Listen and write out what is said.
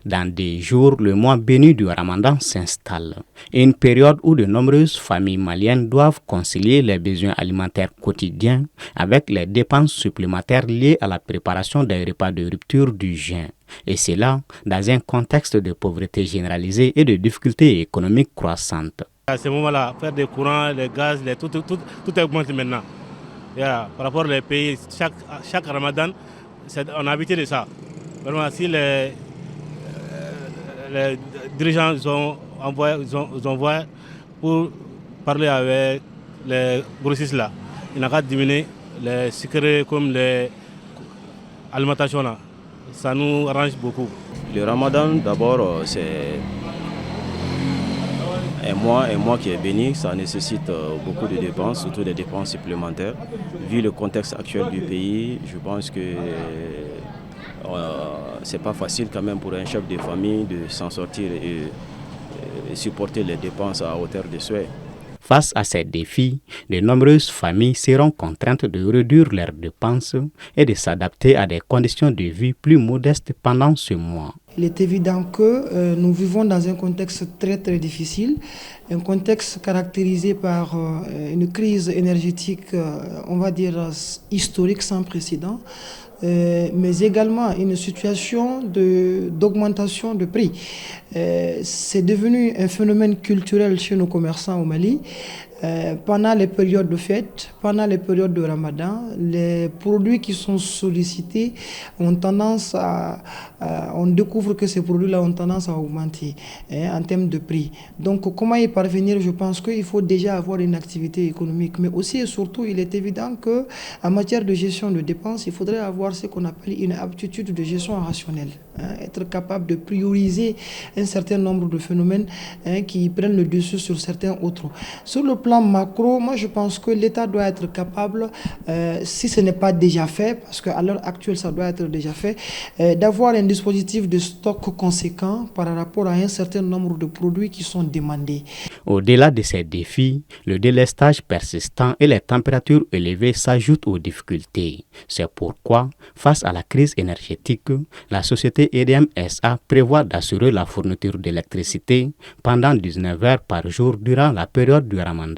Dans des jours, le mois béni du Ramadan s'installe, une période où de nombreuses familles maliennes doivent concilier les besoins alimentaires quotidiens avec les dépenses supplémentaires liées à la préparation des repas de rupture du jeûne. Et cela dans un contexte de pauvreté généralisée et de difficultés économiques croissantes. À ce moment-là, faire des courants, les gaz, tout augmente maintenant. Par rapport aux pays, chaque Ramadan, on a habitué de ça. Vraiment, si les dirigeants ont envoyé pour parler avec les grossistes là, il n'a qu'à diminuer les secrets comme l'alimentation là. Ça nous arrange beaucoup. Le Ramadan, d'abord, c'est un mois qui est béni. Ça nécessite beaucoup de dépenses, surtout des dépenses supplémentaires. Vu le contexte actuel du pays, je pense que c'est pas facile quand même pour un chef de famille de s'en sortir et supporter les dépenses à hauteur de souhait. Face à ces défis, de nombreuses familles seront contraintes de réduire leurs dépenses et de s'adapter à des conditions de vie plus modestes pendant ce mois. Il est évident que nous vivons dans un contexte très très difficile, un contexte caractérisé par une crise énergétique, on va dire historique sans précédent, mais également une situation d'augmentation de prix. C'est devenu un phénomène culturel chez nos commerçants au Mali. Pendant les périodes de fête, pendant les périodes de Ramadan, les produits qui sont sollicités ont tendance on découvre que ces produits-là ont tendance à augmenter en termes de prix. Donc, comment y parvenir? Je pense qu'il faut déjà avoir une activité économique, mais aussi et surtout, il est évident que en matière de gestion de dépenses, il faudrait avoir ce qu'on appelle une aptitude de gestion rationnelle, être capable de prioriser un certain nombre de phénomènes qui prennent le dessus sur certains autres. Sur le plan macro, moi je pense que l'État doit être capable, si ce n'est pas déjà fait, parce qu'à l'heure actuelle ça doit être déjà fait, d'avoir un dispositif de stock conséquent par rapport à un certain nombre de produits qui sont demandés. Au-delà de ces défis, le délestage persistant et les températures élevées s'ajoutent aux difficultés. C'est pourquoi, face à la crise énergétique, la société EDM SA prévoit d'assurer la fourniture d'électricité pendant 19 heures par jour durant la période du Ramadan.